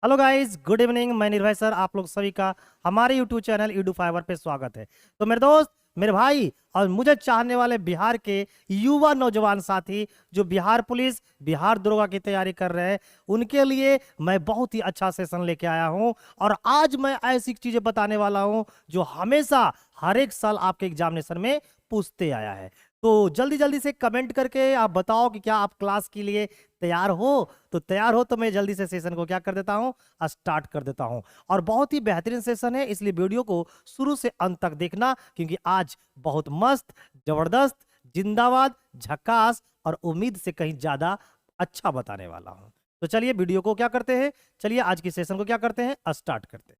Hello guys, good evening. मैं निर्भय sir, आप लोग सभी का हमारे यूट्यूब चैनल ईडू फाइवर पे स्वागत है। तो मेरे दोस्त, मेरे भाई और मुझे चाहने वाले बिहार के युवा नौजवान साथी जो बिहार पुलिस, बिहार दरोगा की तैयारी कर रहे हैं, उनके लिए मैं बहुत ही अच्छा सेशन लेके आया हूं। और आज मैं ऐसी चीजें बताने वाला हूं जो हमेशा हर एक साल आपके एग्जामिनेशन में पूछते आया है। तो जल्दी जल्दी से कमेंट करके आप बताओ कि क्या आप क्लास के लिए तैयार हो। तो तैयार हो तो मैं जल्दी से सेशन को क्या कर देता हूं, स्टार्ट कर देता हूं। और बहुत ही बेहतरीन सेशन है, इसलिए वीडियो को शुरू से अंत तक देखना, क्योंकि आज बहुत मस्त, जबरदस्त, जिंदाबाद, झकास और उम्मीद से कहीं ज्यादा अच्छा बताने वाला हूं। तो चलिए वीडियो को क्या करते हैं, चलिए आज की सेशन को क्या करते हैं, स्टार्ट करते हैं।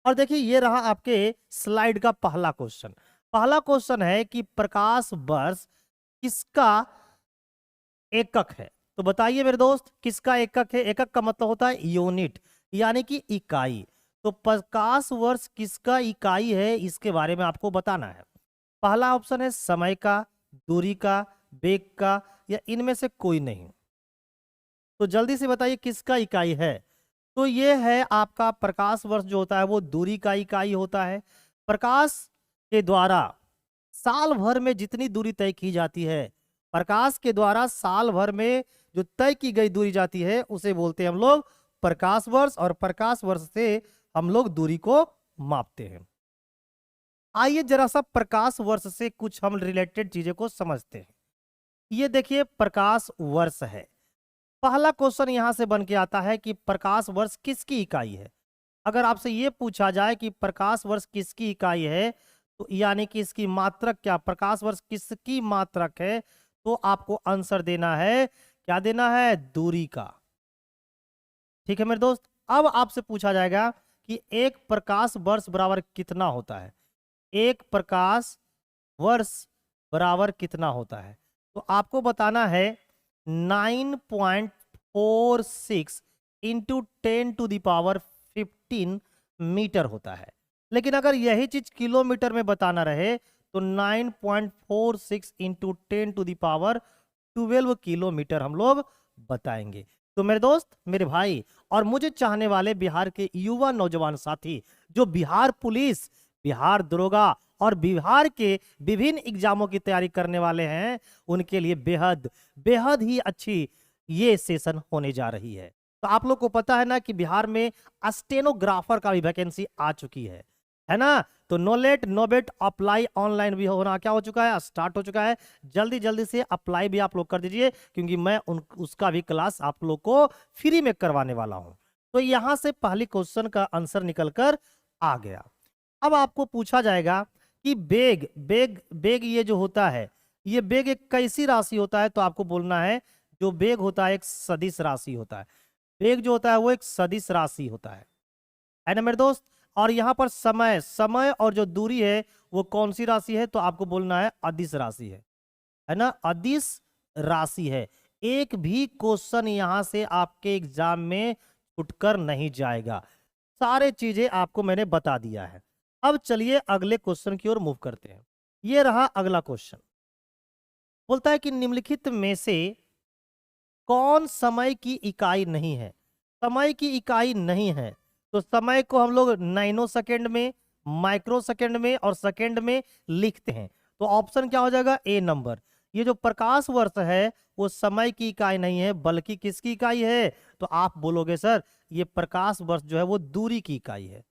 और देखिए, ये रहा आपके स्लाइड का पहला क्वेश्चन। पहला क्वेश्चन है कि प्रकाश वर्ष किसका एकक है। तो बताइए मेरे दोस्त, किसका एकक है। एकक का मतलब होता है यूनिट, यानी कि इकाई। तो प्रकाश वर्ष किसका इकाई है, इसके बारे में आपको बताना है। पहला ऑप्शन है समय का, दूरी का, वेग का, या इनमें से कोई नहीं। तो जल्दी से बताइए किसका इकाई है। तो ये है आपका प्रकाश वर्ष जो होता है वो दूरी का इकाई होता है। प्रकाश के द्वारा साल भर में जितनी दूरी तय की जाती है, प्रकाश के द्वारा साल भर में जो तय की गई दूरी जाती है उसे बोलते हैं हम लोग प्रकाश वर्ष। और प्रकाश वर्ष से हम लोग दूरी को मापते हैं। आइए जरा सा प्रकाश वर्ष से कुछ हम रिलेटेड चीजें को समझते हैं। ये देखिए प्रकाश वर्ष है। पहला क्वेश्चन यहां से बन के आता है कि प्रकाश वर्ष किसकी इकाई है। अगर आपसे ये पूछा जाए कि प्रकाश वर्ष किसकी इकाई है, तो यानी कि इसकी मात्रक क्या, प्रकाश वर्ष किसकी मात्रक है, तो आपको आंसर देना है, क्या देना है, दूरी का। ठीक है मेरे दोस्त। अब आपसे पूछा जाएगा कि एक प्रकाश वर्ष बराबर कितना होता है। एक प्रकाश वर्ष बराबर कितना होता है, तो आपको बताना है 9.46 इंटू 10⁻15 मीटर होता है। लेकिन अगर यही चीज किलोमीटर में बताना रहे तो 9.46 इंटू 10⁻12 किलोमीटर हम लोग बताएंगे। तो मेरे दोस्त, मेरे भाई और मुझे चाहने वाले बिहार के युवा नौजवान साथी जो बिहार पुलिस, बिहार दरोगा और बिहार के विभिन्न एग्जामों की तैयारी करने वाले हैं, उनके लिए बेहद बेहद ही अच्छी ये सेशन होने जा रही है। तो आप लोग को पता है ना कि बिहार में स्टेनोग्राफर का भी वैकेंसी आ चुकी है ना। तो नो लेट नो बेट, अप्लाई ऑनलाइन भी होना क्या हो चुका है, स्टार्ट हो चुका है। जल्दी जल्दी से अप्लाई भी आप लोग कर दीजिए, क्योंकि मैं उसका भी क्लास आप लोग को फ्री में करवाने वाला हूं। तो यहां से पहले क्वेश्चन का आंसर निकलकर आ गया। अब आपको पूछा जाएगा कि बेग बेग बेग ये जो होता है, ये बेग एक कैसी राशि होता है, तो आपको बोलना है जो बेग होता है एक सदिश राशि होता है। बेग जो होता है वो एक सदिश राशि होता है ना मेरे दोस्त। और यहाँ पर समय समय और जो दूरी है वो कौन सी राशि है, तो आपको बोलना है अदिश राशि है ना, अदिश राशि है। एक भी क्वेश्चन यहां से आपके एग्जाम में छुटकर नहीं जाएगा। सारे चीजें आपको मैंने बता दिया है। अब चलिए अगले क्वेश्चन की ओर मूव करते हैं। ये रहा अगला क्वेश्चन। बोलता है कि निम्नलिखित में से कौन समय की इकाई नहीं है। समय की इकाई नहीं है, तो समय को हम लोग नैनो सेकेंड में, माइक्रो सेकेंड में और सेकेंड में लिखते हैं। तो ऑप्शन क्या हो जाएगा, ए नंबर। ये जो प्रकाश वर्ष है वो समय की इकाई नहीं है, बल्कि किसकी इकाई है, तो आप बोलोगे सर ये प्रकाश वर्ष जो है वो दूरी की इकाई है।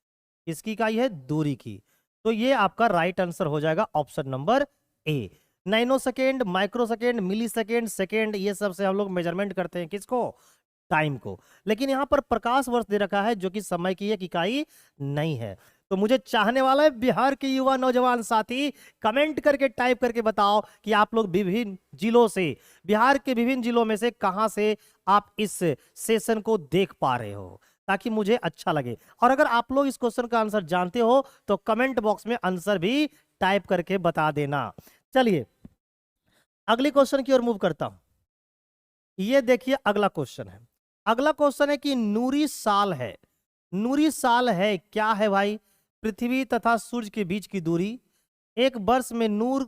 किसकी इकाई है, दूरी की। तो ये आपका राइट आंसर हो जाएगा option number A. Nano second, micro second, milli second, second, ये सब से हम लोग मेजरमेंट करते हैं किसको, टाइम को। लेकिन यहां पर प्रकाश वर्ष दे रखा है जो कि समय की एक इकाई नहीं है। तो मुझे चाहने वाला है बिहार के युवा नौजवान साथी, कमेंट करके टाइप करके बताओ कि आप लोग विभिन्न जिलों से, बिहार के विभिन्न जिलों में से कहां से आप इस सेशन को देख पा रहे हो, ताकि मुझे अच्छा लगे। और अगर आप लोग इस क्वेश्चन का आंसर जानते हो तो कमेंट बॉक्स में आंसर भी टाइप करके बता देना। चलिए अगले क्वेश्चन की ओर मूव करता हूं। ये देखिए अगला क्वेश्चन है। अगला क्वेश्चन है कि नूरी साल है। नूरी साल है क्या है भाई, पृथ्वी तथा सूर्य के बीच की दूरी, एक वर्ष में नूर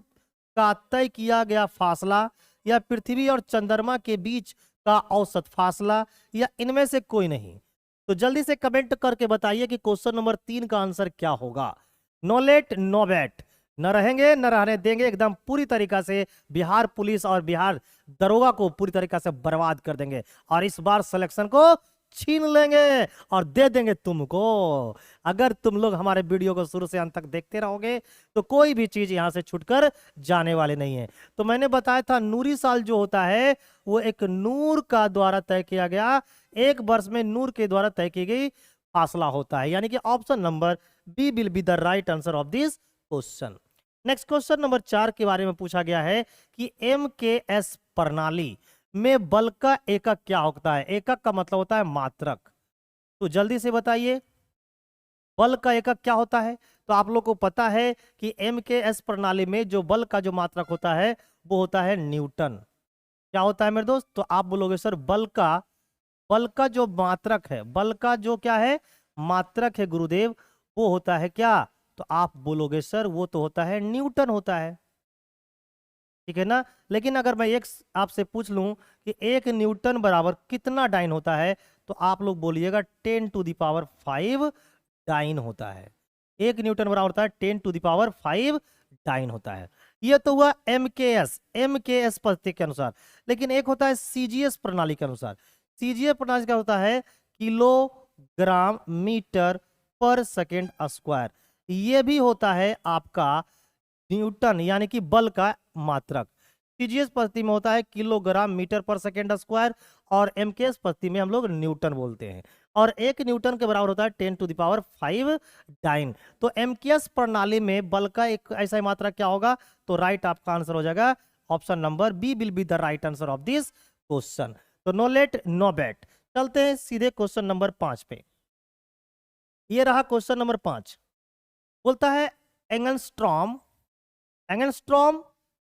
का तय किया गया फासला, या पृथ्वी और चंद्रमा के बीच का औसत फासला, या इनमें से कोई नहीं। तो जल्दी से कमेंट करके बताइए कि क्वेश्चन नंबर 3 का आंसर क्या होगा। नो लेट नो बैट, न रहेंगे न रहने देंगे, एकदम पूरी तरीका से बिहार पुलिस और बिहार दरोगा को पूरी तरीका से बर्बाद कर देंगे और इस बार सिलेक्शन को छीन लेंगे और दे देंगे तुमको। अगर तुम लोग हमारे वीडियो को शुरू से अंत तक देखते रहोगे तो कोई भी चीज यहां से छूटकर जाने वाले नहीं है। तो मैंने बताया था नूरी साल जो होता है वो एक नूर का द्वारा तय किया गया, एक वर्ष में नूर के द्वारा तय की गई फासला होता है, यानी कि option number B will be the right answer of this question. Next question number 4 के बारे में पूछा गया है कि MKS प्रणाली में बल का एकक क्या होता है। एकक का मतलब होता है मात्रक। तो जल्दी से बताइए बल का एकक क्या होता है। तो आप लोग को पता है कि MKS प्रणाली में जो बल का जो मात्रक होता है वो होता है न्यूटन। क्या होता है मेरे दोस्त। तो आप बोलोगे सर बल का जो मात्रक है, बल का जो क्या है मात्रक है गुरुदेव, वो होता है क्या। तो आप बोलोगे सर वो तो होता है न्यूटन होता है, ठीक है ना। लेकिन अगर मैं एक आपसे पूछ लूं कि 1 न्यूटन बराबर कितना डाइन होता है, तो आप लोग बोलिएगा 10⁵ डाइन होता है। 1 न्यूटन बराबर होता है 10⁵ डाइन होता है। ये तो हुआ MKS पद्धति के अनुसार। लेकिन एक होता है CGS प्रणाली के अनुसार। CGS प्रणाली का होता है किलोग्राम मीटर पर सेकेंड स्क्वायर। ये भी होता है आपका न्यूटन यानी कि बल का मात्रक। CGS पद्धति में होता है किलोग्राम मीटर पर सेकेंड स्क्वायर और MKS पद्धति में हम लोग न्यूटन बोलते हैं। और 1 न्यूटन के बराबर होता है 10⁵ डाइन। तो MKS प्रणाली में बल का एक ऐसा मात्रक क्या होगा। तो राइट आपका आंसर हो जाएगा option number B will be the right answer of this question. तो नो लेट नो बैट। चलते हैं सीधे क्वेश्चन नंबर 5 पे। ये रहा क्वेश्चन नंबर 5। बोलता है एंगस्ट्रॉम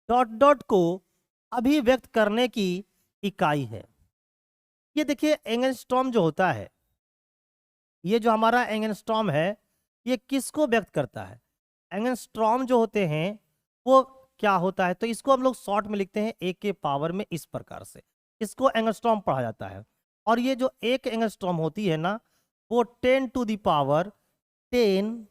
डॉट डॉट को अभिव्यक्त करने की इकाई है। ये देखिए एंगस्ट्रॉम जो होता है, ये जो हमारा एंगस्ट्रॉम है ये किसको व्यक्त करता है। एंगस्ट्रॉम जो होते हैं वो क्या होता है। तो इसको हम लोग शॉर्ट में लिखते हैं A के पावर में इस प्रकार से, इसको एंगस्ट्रॉम पढ़ा जाता है। और ये जो एक एंगस्ट्रॉम होती है ना वो 10⁻10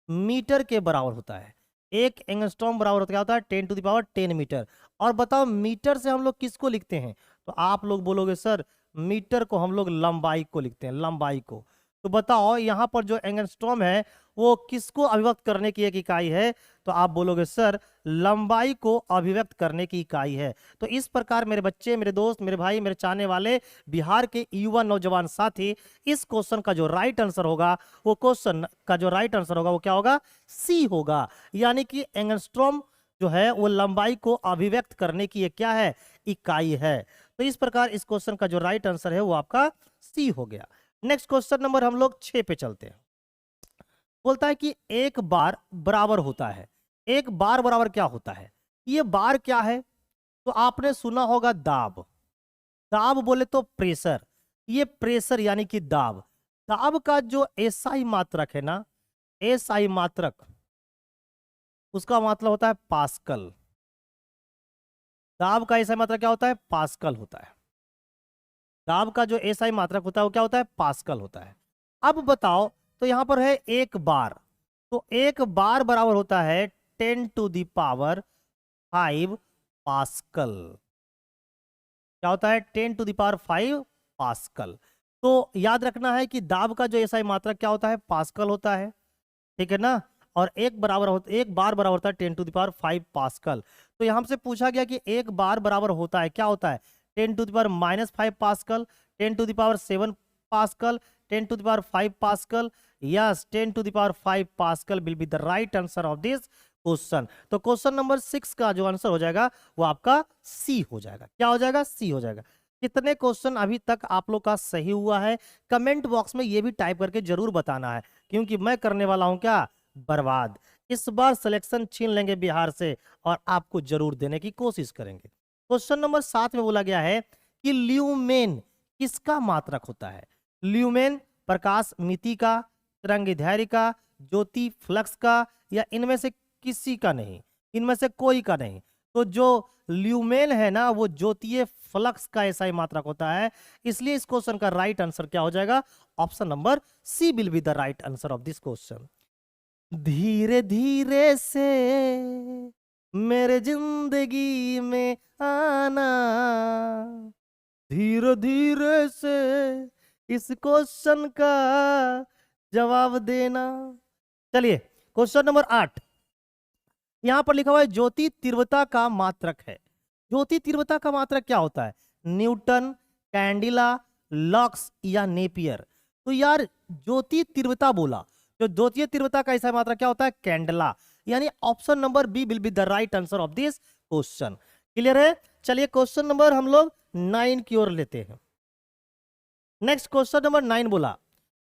मीटर के बराबर होता है। एक एंगस्ट्रॉम बराबर क्या होता है 10⁻10 मीटर। और बताओ मीटर से हम लोग किसको लिखते हैं। तो आप लोग बोलोगे सर मीटर को हम लोग लंबाई को लिखते हैं, लंबाई को। तो बताओ यहाँ पर जो एंगस्ट्रॉम है वो किसको अभिव्यक्त करने की एक इकाई है। तो आप बोलोगे सर लंबाई को अभिव्यक्त करने की इकाई है। तो इस प्रकार मेरे बच्चे, मेरे दोस्त, मेरे भाई, मेरे चाहने वाले बिहार के युवा नौजवान साथी, इस क्वेश्चन का जो राइट आंसर होगा वो क्वेश्चन का जो राइट आंसर होगा वो क्या होगा, सी होगा। यानी कि एंगस्ट्रॉम जो है वो लंबाई को अभिव्यक्त करने की एक क्या है, इकाई है। तो इस प्रकार इस क्वेश्चन का जो राइट आंसर है वो आपका सी हो गया। नेक्स्ट क्वेश्चन नंबर हम लोग 6 पे चलते हैं। बोलता है कि एक बार बराबर होता है। एक बार बराबर क्या होता है। ये बार क्या है। तो आपने सुना होगा दाब। दाब बोले तो प्रेशर। ये प्रेशर यानी कि दाब। दाब का जो एसआई मात्रक है ना, एसआई मात्रक, उसका मतलब होता है पास्कल। दाब का एसआई मात्रक क्या होता है, पास्कल होता है। दाब का जो एसआई मात्रक होता है वो क्या होता है, पास्कल होता है। अब बताओ तो यहां पर है एक बार। तो एक बार बराबर होता है 10⁵ पास्कल। क्या होता है 10⁵ पास्कल। तो याद रखना है कि दाब का जो एसआई मात्रक क्या होता है, पास्कल होता है, ठीक है ना। और एक बार बराबर होता है 10⁵ पास्कल। तो यहां से पूछा गया कि एक बार बराबर होता है क्या होता है, 10⁻⁻5 pascal, 10⁻7 pascal, 10⁵ pascal. Yes 10⁵ pascal will be the right answer of this question. तो क्वेश्चन नंबर 6 का जो आंसर हो जाएगा वो आपका सी हो जाएगा। क्या हो जाएगा, सी हो जाएगा। कितने क्वेश्चन अभी तक आप लोग का सही हुआ है कमेंट बॉक्स में ये भी टाइप करके जरूर बताना है, क्योंकि मैं करने वाला हूं क्या, बर्बाद। इस बार सिलेक्शन छीन लेंगे बिहार से और आपको जरूर देने की कोशिश करेंगे। क्वेश्चन नंबर 7 में बोला गया है कि ल्यूमेन किसका मात्रक होता है। ल्यूमेन प्रकाश मिति का, तरंगदैर्घ्य का, ज्योति फ्लक्स का, या इनमें से किसी का नहीं, इनमें से कोई का नहीं। तो जो ल्यूमेन है ना वो ज्योतीय फ्लक्स का एसआई मात्रक होता है, इसलिए इस क्वेश्चन का राइट आंसर क्या हो जाएगा? Option number C will be the right answer of this question. धीरे धीरे से मेरे जिंदगी में आना, धीरे धीरे से इस क्वेश्चन का जवाब देना। चलिए क्वेश्चन नंबर 8, यहां पर लिखा हुआ है ज्योति तीव्रता का मात्रक है। ज्योति तीव्रता का मात्रक क्या होता है? न्यूटन, कैंडिला, लक्स या नेपियर? तो यार ज्योति तीव्रता बोला, जो ज्योतीय तीव्रता का ऐसा मात्रक क्या होता है? कैंडला। यानी option number B will be the right answer of this question. Clear है? चलिए क्वेश्चन नंबर हम लोग 9 की ओर लेते हैं। नेक्स्ट क्वेश्चन नंबर 9 बोला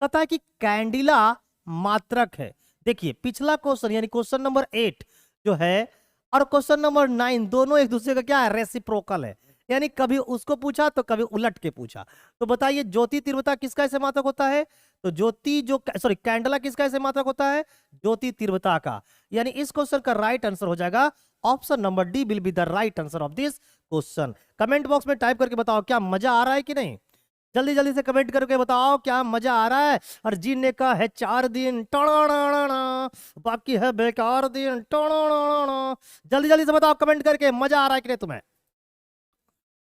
कहता है कि कैंडिला मात्रक है। देखिए पिछला क्वेश्चन यानी क्वेश्चन नंबर 8 जो है और क्वेश्चन नंबर 9 दोनों एक दूसरे का क्या है? रेसिप्रोकल है, यानी कभी उसको पूछा तो कभी उलट के पूछा। तो बताइए ज्योति तीव्रता किसका ऐसे मात्रक होता है? तो ज्योति जो सॉरी कैंडला किसका ऐसे मात्रक होता है? ज्योति तीव्रता का। यानी इस क्वेश्चन का राइट आंसर हो जाएगा option number D will be the right answer of this question. Comment box में टाइप करके बताओ क्या मजा आ रहा है कि नहीं? जल्दी जल्दी से कमेंट करके बताओ क्या मजा आ रहा है। और जीने का है 4 दिन बाकी है बेकार दिन। जल्दी जल्दी से बताओ कमेंट करके मजा आ रहा है कि नहीं तुम्हें।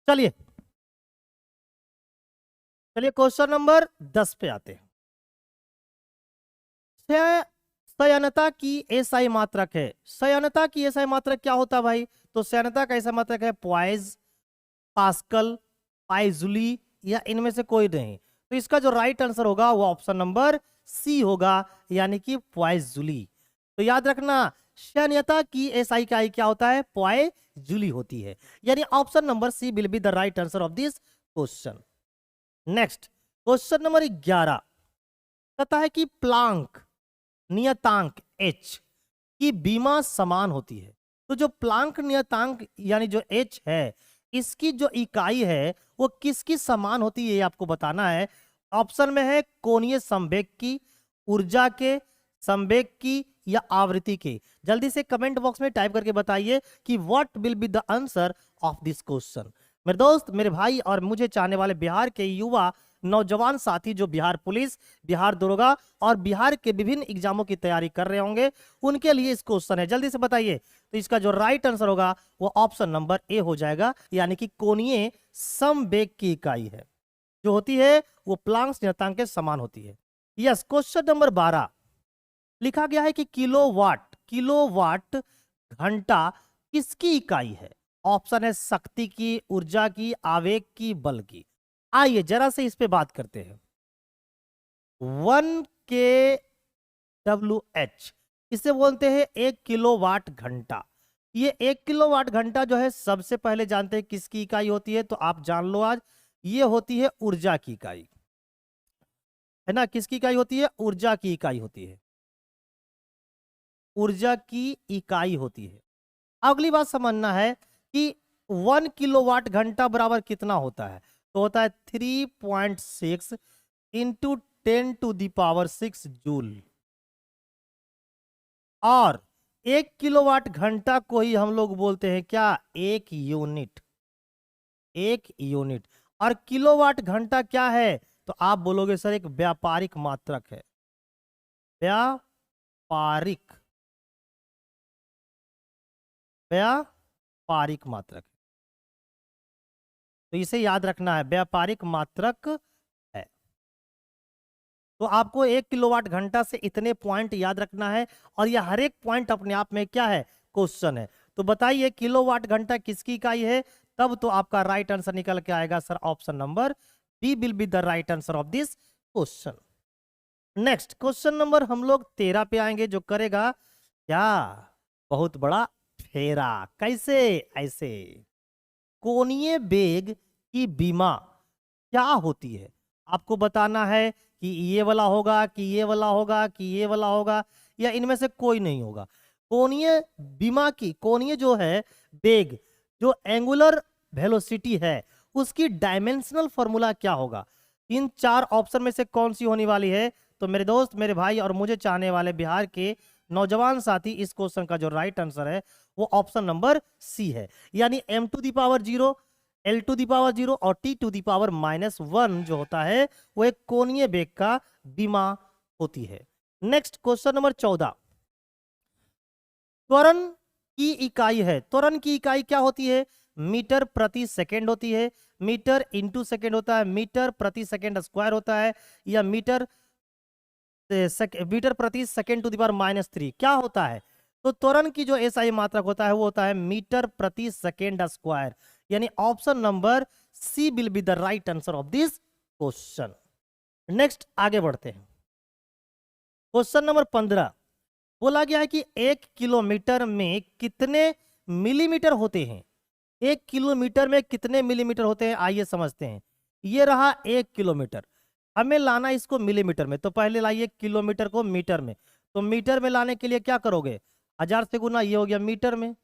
चलिए चलिए क्वेश्चन नंबर 10 पे आते हैं। सयनता की एसआई मात्रक है। सयनता की एसआई मात्रक क्या होता है भाई? तो सयनता का एसआई मात्रक है पॉइज, पास्कल, पाइजूली या इनमें से कोई नहीं। तो इसका जो राइट आंसर होगा वो ऑप्शन नंबर सी होगा, यानी कि पॉइजूली। तो याद रखना सयनता की एसआई का क्या होता है? पॉइजूली होती है, यानी option number C will be the right answer of this question. Next question number 11 कहता है कि प्लांक नियतांक h की बीमा समान होती है। तो जो प्लांक नियतांक यानी जो h है इसकी जो इकाई है वो किसकी समान होती है ये आपको बताना है। ऑप्शन में है कोणीय संवेग की, ऊर्जा के, संवेग की या आवृत्ति के। जल्दी से कमेंट बॉक्स में टाइप करके बताइए कि what will be the answer of this question. मेरे दोस्त, मेरे भाई और मुझे चाहने वाले बिहार के युवा नौजवान साथी जो बिहार पुलिस, बिहार दरोगा और बिहार के विभिन्न एग्जामों की तैयारी कर रहे होंगे उनके लिए इस क्वेश्चन है। जल्दी से बताइए। तो इसका जो राइट आंसर होगा वो ऑप्शन नंबर ए हो जाएगा, यानी कि कोणीय समवेग की इकाई है जो होती है वो प्लांक्स नियतांक के समान होती है। यस, क्वेश्चन नंबर 12 लिखा गया है कि किलोवाट घंटा किसकी इकाई है? ऑप्शन है शक्ति की, ऊर्जा की, आवेग की, बल की। आइए जरा से इस पे बात करते हैं। 1 kWh इसे बोलते हैं 1 किलोवाट घंटा। ये 1 किलोवाट घंटा जो है सबसे पहले जानते हैं किसकी इकाई होती है? तो आप जान लो आज, ये होती है ऊर्जा की इकाई, है ना। किसकी इकाई होती है? ऊर्जा की इकाई होती है, ऊर्जा की इकाई होती है। अगली बात समझना है कि 1 किलोवाट घंटा बराबर कितना होता है? तो होता है 3.6 इंटू 10⁶ जूल। और 1 किलोवाट घंटा को ही हम लोग बोलते हैं क्या? 1 यूनिट। 1 यूनिट। और किलोवाट घंटा क्या है? तो आप बोलोगे सर एक व्यापारिक मात्रक है, व्यापारिक मात्रक। तो इसे याद रखना है, व्यापारिक मात्रक है। तो आपको 1 किलोवाट घंटा से इतने पॉइंट याद रखना है और यह हर एक पॉइंट अपने आप में क्या है? क्वेश्चन है। तो बताइए किलोवाट घंटा किसकी इकाई है? तब तो आपका राइट आंसर निकल के आएगा sir option number B will be the right answer of this question. Next question number हम लोग 13 पे आएंगे जो करेगा क्या? बहुत बड़ा फेरा। कैसे? ऐसे कोणीय वेग की बीमा क्या होती है? आपको बताना है कि ये वाला होगा कि ये वाला होगा कि ये वाला होगा या इनमें से कोई नहीं होगा। कोणीय बीमा की, कोणीय जो है वेग, जो एंगुलर वेलोसिटी है उसकी डायमेंशनल फॉर्मूला क्या होगा? इन 4 ऑप्शन में से कौन सी होने वाली है? तो मेरे दोस्त, मेरे भाई और मुझे चाहने वाले बिहार के नौजवान साथी, इस क्वेश्चन का जो राइट आंसर है वो ऑप्शन नंबर सी है। यानी m to the power 0, l to the power 0 और t टू दी पावर -1 जो होता है वो एक कोणीय वेग का विमा होती है। नेक्स्ट क्वेश्चन नंबर 14, त्वरण की इकाई है। त्वरण की इकाई क्या होती है? मीटर प्रति सेकंड होती है, मीटर इंटू सेकंड होता है, मीटर प्रति सेकंड स्क्वायर होता है, या मीटर प्रति सेकंड टू द पावर -3 क्या होता है? तो त्वरण की जो एसआई मात्रक होता है वो होता है मीटर प्रति सेकंड स्क्वायर। यानी option number C will be the right answer of this question. Next आगे बढ़ते हैं। क्वेश्चन नंबर 15 बोला गया है कि 1 किलोमीटर में कितने मिलीमीटर होते हैं? 1 किलोमीटर में कितने मिलीमीटर होते हैं, आइए समझते हैं। ये रहा 1 किलोमीटर, हमें लाना इसको मिलीमीटर में, तो पहले लाइए किलोमीटर को मीटर में। तो मीटर में लाने के लिए क्या करोगे? 1000 से गुना, ये हो गया मीटर में।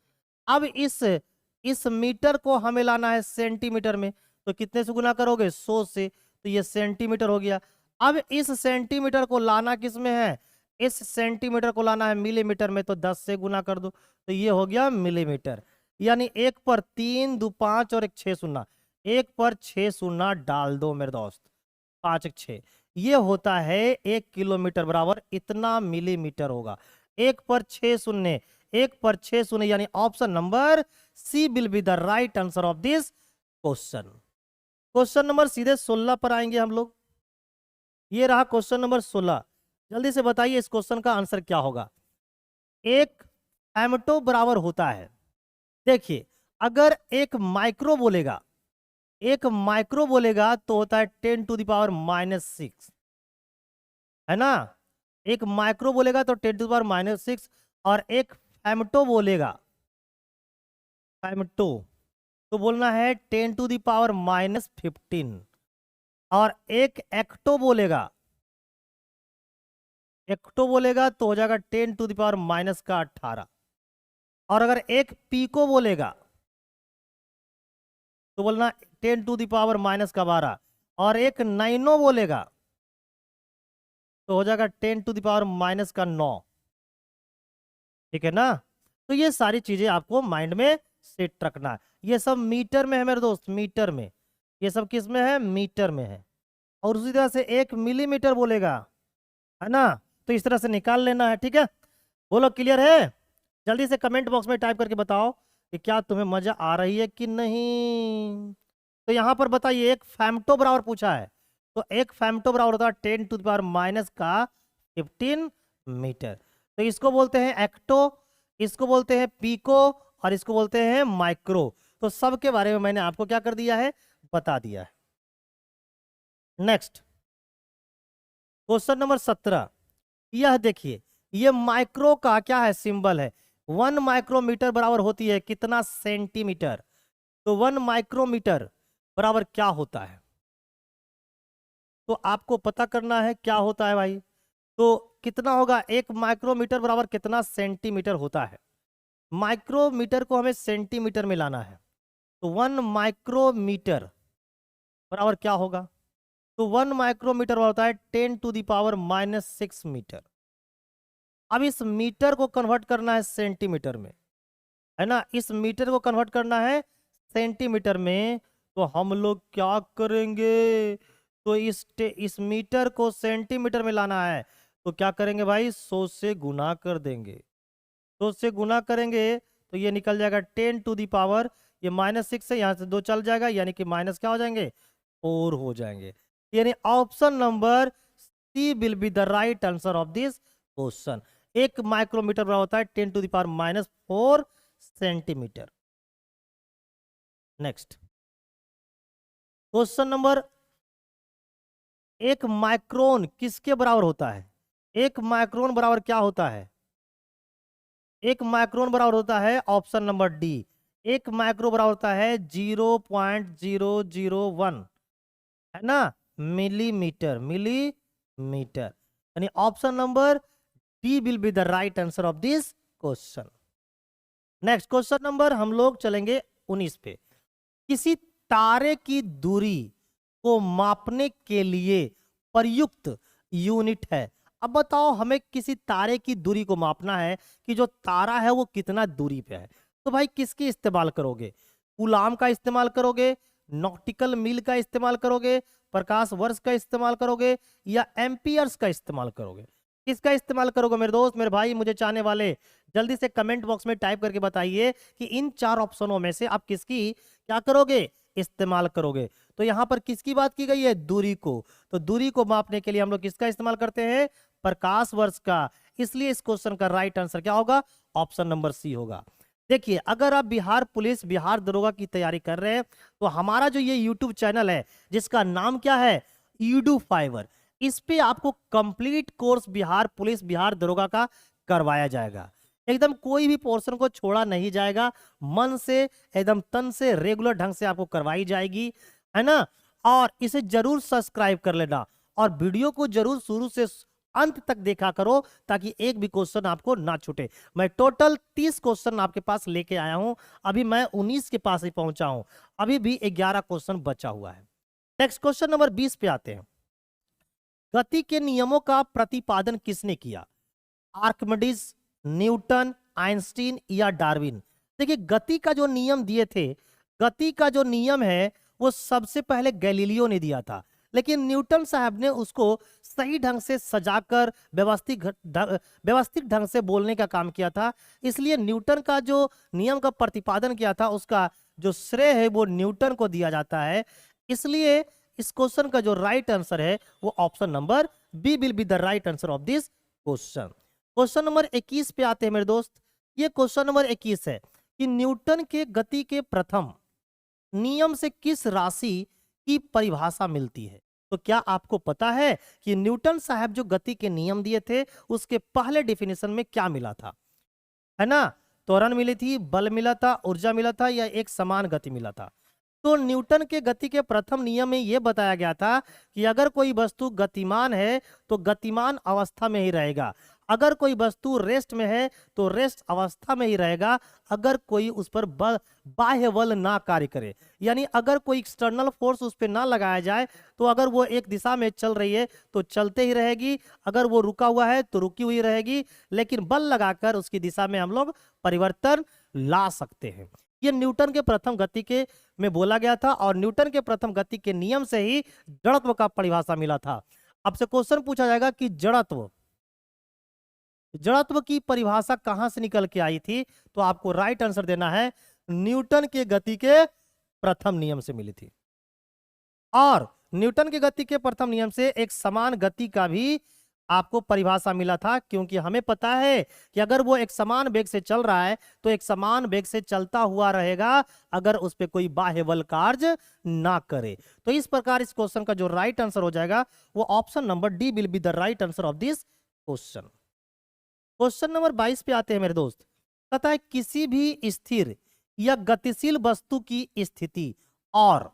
अब इस मीटर को हमें लाना है सेंटीमीटर में, तो कितने से गुना करोगे? 100 से, तो ये सेंटीमीटर हो गया। अब इस सेंटीमीटर को लाना किस में है? इस सेंटीमीटर को लाना है मिलीमीटर में, तो 10 से गुना कर दो, तो ये हो गया मिलीमीटर। यानी 1 पर 3 2 5 और 1 6 शून्य, 1 पर 6 शून्य डाल दो मेरे दोस्त, 5 1 6, ये होता है 1 किलोमीटर बराबर इतना मिलीमीटर होगा। 1 पर 6 शून्य, 1 पर 6 शून्य, यानी option number C will be the right answer of this question. Question number सीधे 16 पर आएंगे हम लोग। ये रहा क्वेश्चन नंबर 16। जल्दी से बताइए इस क्वेश्चन का आंसर क्या होगा। एक फेमटो बराबर होता है, देखिए अगर एक माइक्रो बोलेगा, एक माइक्रो बोलेगा तो होता है 10 टू द पावर -6, है ना। एक माइक्रो बोलेगा तो 10 टू द पावर -6, और एक फेमटो बोलेगा, फेमटो तो बोलना है 10 टू द पावर -15, और एक एक्टो बोलेगा, एक्टो बोलेगा तो हो जाएगा 10 टू द पावर -18, और अगर एक पीको बोलेगा तो बोलना 10 टू द पावर -12, और एक नाइनो बोलेगा तो हो जाएगा 10 टू द पावर -9। ठीक है ना। तो ये सारी चीजें आपको माइंड में सेट रखना है। ये सब मीटर में है मेरे दोस्त, मीटर में, ये सब किस में है? मीटर में है। और उसी तरह से एक मिलीमीटर बोलेगा, है ना, तो इस तरह से निकाल लेना है। ठीक है, बोलो क्लियर है? जल्दी से कमेंट बॉक्स में टाइप करके बताओ कि क्या तुम्हें मजा आ रही है कि नहीं। तो यहां पर बताइए, एक फेमटो बराबर पूछा है, तो एक फेमटो बराबर होता है 10 टू द पावर -15 मीटर। तो इसको बोलते हैं एक्टो, इसको बोलते हैं पीको, और इसको बोलते हैं माइक्रो। तो सब के बारे में मैंने आपको क्या कर दिया है? बता दिया है। नेक्स्ट क्वेश्चन नंबर 17, यह देखिए, ये माइक्रो का क्या है? सिंबल है। 1 माइक्रोमीटर बराबर होती है कितना सेंटीमीटर? तो 1 माइक्रोमीटर बराबर क्या होता है? तो आपको पता करना है क्या होता है भाई। तो कितना होगा? 1 माइक्रोमीटर बराबर कितना सेंटीमीटर होता है? माइक्रोमीटर को हमें सेंटीमीटर में लाना है, तो 1 माइक्रोमीटर बराबर क्या होगा? तो 1 माइक्रोमीटर होता है 10 टू द पावर -6 मीटर। अब इस मीटर को कन्वर्ट करना है सेंटीमीटर में, है ना, इस मीटर को कन्वर्ट करना है सेंटीमीटर में। तो हम लोग क्या करेंगे? तो इस मीटर को सेंटीमीटर में लाना है, तो क्या करेंगे भाई? 100 से गुना कर देंगे। 100 से गुना करेंगे तो ये निकल जाएगा 10 टू दी पावर, ये -6 से यहाँ से 2 चल जाएगा, यानी कि माइनस क्या हो जाएंगे? 4 हो जाएंगे। यानी option number C will be the right answer of this question. 1 micrometre बराबर होता है 10 to the power -4 centimetre. Next question number, एक माइक्रोन किसके बराबर होता है? एक माइक्रोन बराबर क्या होता है? एक माइक्रोन बराबर होता है ऑप्शन नंबर डी, एक माइक्रो बराबर होता है 0.001, है ना, मिलीमीटर, मिलीमीटर। यानी option number D will be the right answer of this question. Next question number हम लोग चलेंगे 19 पे। किसी तारे की दूरी को मापने के लिए प्रयुक्त यूनिट है, अब बताओ हमें किसी तारे की दूरी को मापना है कि जो तारा है वो कितना दूरी पे है। तो भाई किसकी इस्तेमाल करोगे? कूलाम का इस्तेमाल करोगे, नॉटिकल मील का इस्तेमाल करोगे, प्रकाश वर्ष का इस्तेमाल करोगे, या एम्पियर्स का इस्तेमाल करोगे? किसका इस्तेमाल करोगे मेरे दोस्त, मेरे भाई, मुझे चाहने वाले? जल्दी से कमेंट बॉक्स में टाइप करके बताइए कि इन 4 ऑप्शनों में से आप किसकी क्या करोगे, इस्तेमाल करोगे। तो यहां पर किसकी बात की गई है? दूरी को। तो दूरी को मापने के लिए हम लोग किसका इस्तेमाल करते हैं? प्रकाश वर्ष का। इसलिए इस क्वेश्चन का राइट आंसर क्या होगा? ऑप्शन नंबर सी होगा। देखिए, अगर आप बिहार पुलिस, बिहार दरोगा की तैयारी कर रहे हैं तो हमारा जो ये यूट्यूब चैनल है जिसका नाम क्या है? यूडू फाइवर, इस पे आपको complete course Bihar police, Bihar दरोगा का करवाया जाएगा। एकदम कोई भी पोर्शन को छोड़ा नहीं जाएगा, मन से एकदम तन से रेगुलर ढंग से आपको करवाई जाएगी, है ना। और इसे जरूर सब्सक्राइब कर लेना और वीडियो को जरूर शुरू से अंत तक देखा करो ताकि एक भी क्वेश्चन आपको ना छूटे। मैं टोटल 30 क्वेश्चन आपके पास लेके आया हूं, अभी मैं 19 के पास ही पहुंचा हूं, अभी भी 11 क्वेश्चन बचा हुआ है। नेक्स्ट क्वेश्चन नंबर 20 पे आते हैं। गति के नियमों का प्रतिपादन किसने किया? आर्किमिडीज, न्यूटन, आइंस्टीन या डार्विन? देखिए, गति का जो नियम दिए थे, गति का जो नियम है वो सबसे पहले गैलीलियो ने दिया था, लेकिन न्यूटन साहब ने उसको सही ढंग से सजाकर व्यवस्थित ढंग से बोलने का काम किया था। इसलिए न्यूटन का जो नियम का प्रतिपादन किया था उसका जो श्रेय है वो न्यूटन को दिया जाता है। इसलिए इस क्वेश्चन का जो राइट आंसर है वो option number B will be the right answer of this question. Question number 21 पे आते हैं मेरे दोस्त। ये क्वेश्चन नंबर 21 है कि न्यूटन के गति के प्रथम नियम से किस राशि की परिभाषा मिलती है? तो क्या आपको पता है कि न्यूटन साहब जो गति के नियम दिए थे उसके पहले डेफिनेशन में क्या मिला था? है ना, त्वरण मिली थी, बल मिला था, ऊर्जा मिला था, या एक समान गति मिला था? तो न्यूटन के गति के प्रथम नियम में यह बताया गया था कि अगर कोई वस्तु गतिमान है तो गतिमान अवस्था में ही रहेगा, अगर कोई वस्तु रेस्ट में है तो रेस्ट अवस्था में ही रहेगा, अगर कोई उस पर बाह्य बल ना कार्य करे, यानी अगर कोई एक्सटर्नल फोर्स उस पर ना लगाया जाए तो अगर वो एक दिशा में चल रही है तो चलते ही रहेगी, अगर वो रुका हुआ है तो रुकी हुई रहेगी, लेकिन बल लगाकर उसकी दिशा में हम लोग परिवर्तन ला सकते हैं। ये न्यूटन के प्रथम गति के में बोला गया था और न्यूटन के प्रथम गति के नियम से ही जड़त्व का परिभाषा मिला था। आपसे क्वेश्चन पूछा जाएगा कि जड़त्व की परिभाषा कहां से निकल के आई थी? तो आपको राइट आंसर देना है न्यूटन के गति के प्रथम नियम से मिली थी। और न्यूटन के गति के प्रथम नियम से एक समान गति का भी आपको परिभाषा मिला था, क्योंकि हमें पता है कि अगर वो एक समान वेग से चल रहा है तो एक समान वेग से चलता हुआ रहेगा अगर उस पर कोई बाह्य बल कार्य ना करे। तो इस प्रकार इस क्वेश्चन का जो राइट आंसर हो जाएगा वो option number D will be the right answer of this question. Question number 22 पे आते हैं मेरे दोस्त। कहता है किसी भी स्थिर या गतिशील वस्तु की स्थिति और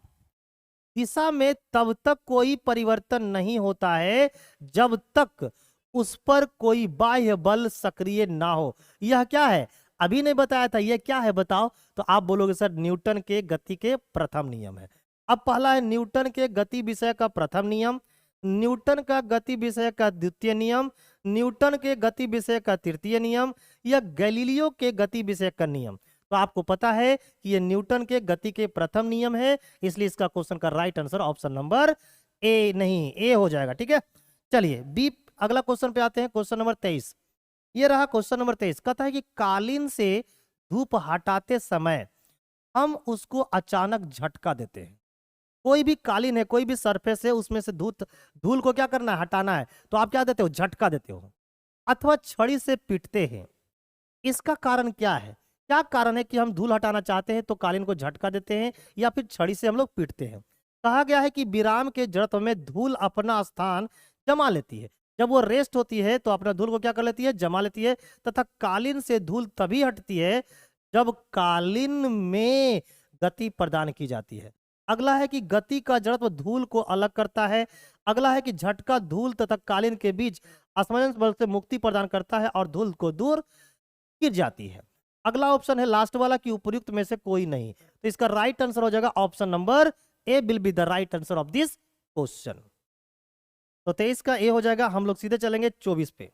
दिशा में तब तक कोई परिवर्तन नहीं होता है जब तक उस पर कोई बाह्य बल सक्रिय ना हो। यह क्या है? अभी नहीं बताया था, यह क्या है बताओ? तो आप बोलोगे सर न्यूटन के गति के प्रथम नियम है। अब पहला है न्यूटन के गति विषय का प्रथम नियम, न्यूटन का गति विषय का द्वितीय नियम, न्यूटन के गति विषय का तृतीय नियम, या गैलीलियो के गति विषय का नियम। तो आपको पता है कि ये न्यूटन के गति के प्रथम नियम है, इसलिए इसका क्वेश्चन का राइट आंसर ऑप्शन नंबर ए, नहीं ए हो जाएगा। ठीक है, चलिए बी अगला क्वेश्चन पे आते हैं। क्वेश्चन नंबर 23, ये रहा क्वेश्चन नंबर 23। कहता है कि कालीन से धूप हटाते समय हम उसको अचानक झटका देते हैं। कोई भी कालीन है, कोई भी सरफेस है, उसमें से धूल को क्या करना है? हटाना है, तो आप क्या देते हो? झटका देते हो, अथवा छड़ी से पीटते हैं। इसका कारण क्या है? क्या कारण है कि हम धूल हटाना चाहते हैं तो कालीन को झटका देते हैं या फिर छड़ी से हम लोग पीटते हैं? कहा गया है कि विराम के जड़त्व में धूल अपना स्थान जमा लेती है। जब वो रेस्ट होती है तो अपना धूल को क्या कर लेती है? जमा लेती है, तथा कालीन से धूल तभी हटती है जब कालीन में गति प्रदान की जाती है। अगला है कि गति का जड़त्व धूल को अलग करता है। अगला है कि झटका धूल तथा कालीन के बीच असमंजस बल से मुक्ति प्रदान करता है और धूल को दूर गिर जाती है। अगला ऑप्शन है लास्ट वाला कि उपयुक्त में से कोई नहीं। तो इसका राइट आंसर हो जाएगा option number A will be the right answer of this question. तो 23 का ए हो जाएगा। हम लोग सीधे चलेंगे 24 पे।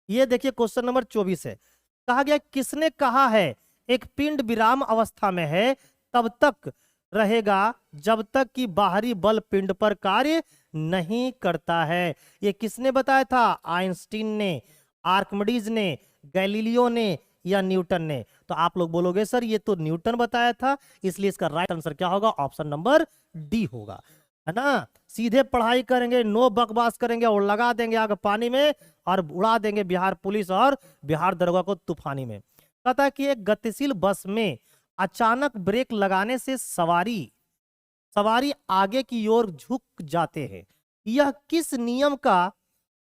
ये देखिए क्वेश्चन नंबर 24 है। कहा गया किसने कहा है एक पिंड विराम अवस्था में है तब तक रहेगा जब तक कि बाहरी बल पिंड पर कार्य नहीं करता है। ये किसने बताया था? आइंस्टीन ने, आर्किमिडीज ने, गैलीलियो ने या न्यूटन ने? तो आप लोग बोलोगे सर ये तो न्यूटन बताया था, इसलिए इसका राइट आंसर क्या होगा? ऑप्शन नंबर डी होगा, है ना। सीधे पढ़ाई करेंगे, नो बकवास करेंगे और लगा देंगे आग पानी में और उड़ा देंगे बिहार पुलिस और बिहार दरोगा को तूफानी में। कहता है कि एक गतिशील बस में अचानक ब्रेक लगाने से सवारी आगे की ओर झुक जाते हैं। यह किस नियम का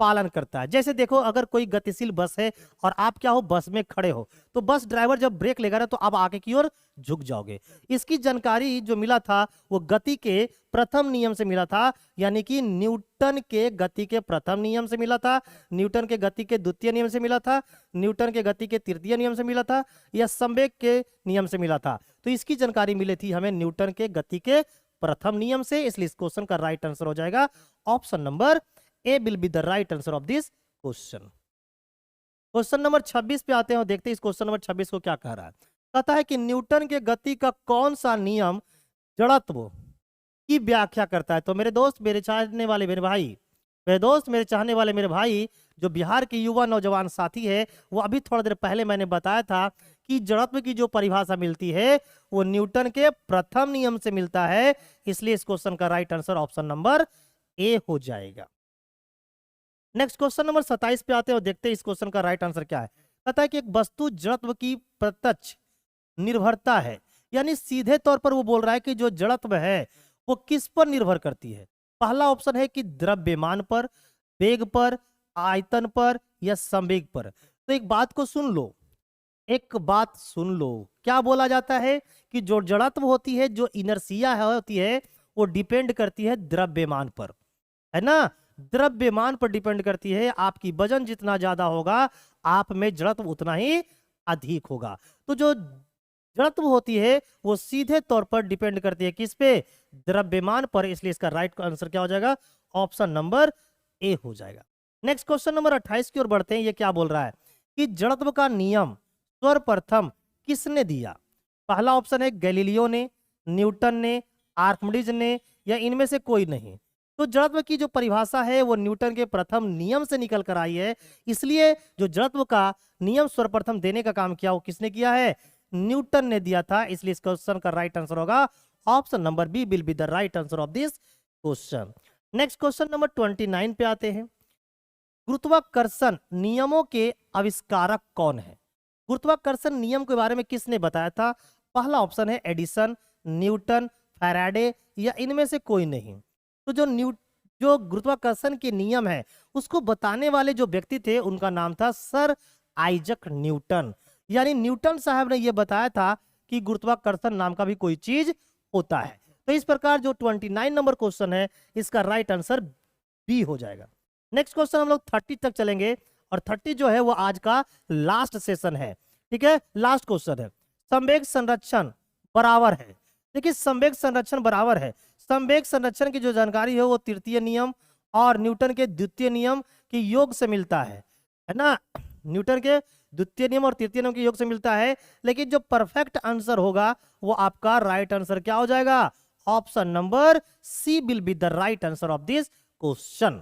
पालन करता है? जैसे देखो, अगर कोई गतिशील बस है और आप क्या हो, बस में खड़े हो, तो बस ड्राइवर जब ब्रेक लेगा ना तो आप आगे की ओर झुक जाओगे। इसकी जानकारी जो मिला था वो गति के प्रथम नियम से मिला था, यानी कि न्यूटन के गति के प्रथम नियम से मिला था, न्यूटन के गति के द्वितीय नियम से मिला था, न्यूटन के गति के तृतीय नियम से मिला था, या संवेग के नियम से मिला था। तो इसकी जानकारी मिली थी हमें न्यूटन के गति के प्रथम नियम से, इसलिए इस क्वेश्चन का राइट आंसर हो जाएगा option number A will be the right answer of this question. Question number 26 पे आते हैं और देखते हैं इस क्वेश्चन नंबर 26 को क्या कह रहा है। कहता है कि न्यूटन के गति का कौन सा नियम जड़त्व की व्याख्या करता है? तो मेरे दोस्त, मेरे चाहने वाले मेरे भाई, मेरे दोस्त, मेरे चाहने वाले मेरे भाई, जो बिहार के युवा नौजवान साथी है, वो अभी थोड़ा देर पहले मैंने बताया था कि जड़त्व की जो परिभाषा मिलती है वो न्यूटन के प्रथम नियम से मिलता है, इसलिए इस क्वेश्चन का राइट आंसर ऑप्शन नंबर ए हो जाएगा। नेक्स्ट क्वेश्चन नंबर 27 पे आते हैं और देखते हैं इस क्वेश्चन का राइट आंसर क्या है। कहता है कि एक वस्तु जड़त्व की प्रत्यक्ष निर्भरता है, यानी सीधे तौर पर वो बोल रहा है कि जो जड़त्व है वो किस पर निर्भर करती है। पहला ऑप्शन है कि द्रव्यमान पर, वेग पर, आयतन पर या संवेग पर। तो एक बात को सुन लो, एक बात सुन लो, क्या बोला जाता है कि जो जड़त्व होती है, जो इनर्सिया होती है, वो डिपेंड करती है द्रव्यमान पर, है ना। द्रव्यमान पर डिपेंड करती है। आपकी वजन जितना ज्यादा होगा आप में जड़त्व उतना ही अधिक होगा। तो जो जड़त्व होती है वो सीधे तौर पर डिपेंड करती है किस पे? द्रव्यमान पर, इसलिए इसका राइट आंसर क्या हो जाएगा? ऑप्शन नंबर ए हो जाएगा। नेक्स्ट क्वेश्चन नंबर 28 की ओर बढ़ते हैं। ये क्या बोल रहा है कि जड़त्व का नियम सर्वप्रथम किसने दिया? पहला ऑप्शन है गैलीलियो ने, न्यूटन ने, आर्किमिडीज ने या इनमें से कोई नहीं। तो जड़त्व की जो परिभाषा है वो न्यूटन के प्रथम नियम से निकल कर आई है, इसलिए जो जड़त्व का नियम सर्वप्रथम देने का काम किया वो किसने किया है? न्यूटन ने दिया था, इसलिए इस क्वेश्चन का राइट आंसर होगा option number B will be the right answer of this question. Next question number 29 पे आते हैं। गुरुत्वाकर्षण नियमों के आविष्कारक कौन है? गुरुत्वाकर्षण नियम के बारे में किसने बताया था? पहला ऑप्शन है एडिसन, न्यूटन, फैराडे या इनमें से कोई नहीं। तो जो गुरुत्वाकर्षण के नियम है उसको बताने वाले जो व्यक्ति थे उनका नाम था सर आइजक न्यूटन। यानी न्यूटन साहब ने यह बताया था कि गुरुत्वाकर्षण नाम का भी कोई चीज होता है। तो इस प्रकार जो 29 नंबर क्वेश्चन है इसका राइट आंसर बी हो जाएगा। नेक्स्ट क्वेश्चन हम लोग 30 तक चलेंगे और 30 जो है वो आज का लास्ट सेशन है, ठीक है, लास्ट क्वेश्चन है। संवेग संरक्षण बराबर है, देखिए संवेग संरक्षण बराबर है। संवेग संरक्षण की जो जानकारी है वो तृतीय नियम और न्यूटन के द्वितीय नियम के योग से मिलता है ना। न्यूटन के द्वितीय नियम और तृतीय नियम के योग से मिलता है, लेकिन जो परफेक्ट आंसर होगा वो आपका राइट आंसर क्या हो जाएगा? Option number C will be the right answer of this question.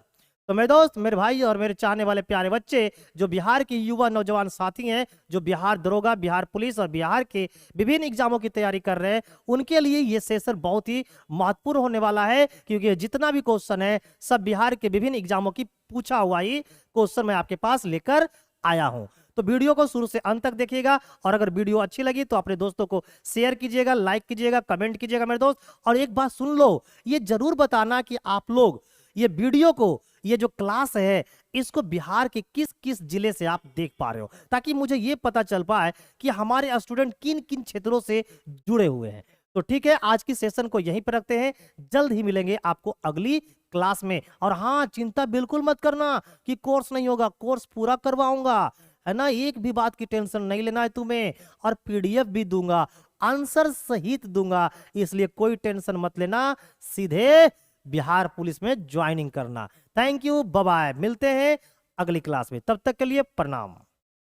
तो मेरे दोस्त, मेरे भाई और मेरे चाहने वाले प्यारे बच्चे, जो बिहार के युवा नौजवान साथी हैं, जो बिहार दरोगा, बिहार पुलिस और बिहार के विभिन्न एग्जामों की तैयारी कर रहे हैं, उनके लिए ये सेशन बहुत ही महत्वपूर्ण होने वाला है, क्योंकि जितना भी क्वेश्चन है सब बिहार के विभिन्न एग्जामों की पूछा हुआ ही क्वेश्चन मैं आपके पास लेकर आया हूं। तो वीडियो को शुरू से अंत तक देखिएगा और अगर वीडियो अच्छी लगी तो अपने दोस्तों को शेयर कीजिएगा, लाइक कीजिएगा, कमेंट कीजिएगा मेरे दोस्त। और एक बात सुन लो, ये जरूर बताना कि आप लोग ये वीडियो को, ये जो क्लास है इसको बिहार के किस किस जिले से आप देख पा रहे हो, ताकि मुझे ये पता चल पाए कि हमारे स्टूडेंट किन किन क्षेत्रों से जुड़े हुए हैं। तो ठीक है, आज की सेशन को यहीं पर रखते हैं, जल्द ही मिलेंगे आपको अगली क्लास में। और हाँ, चिंता बिल्कुल मत करना कि कोर्स नहीं होगा, कोर्स पूरा करवाऊंगा, है ना। एक भी बात की टेंशन नहीं लेना है तुम्हें, और पीडीएफ भी दूंगा, आंसर सहित दूंगा, इसलिए कोई टेंशन मत लेना। सीधे बिहार पुलिस में ज्वाइनिंग करना। थैंक यू, बाय बाय, मिलते हैं अगली क्लास में, तब तक के लिए प्रणाम।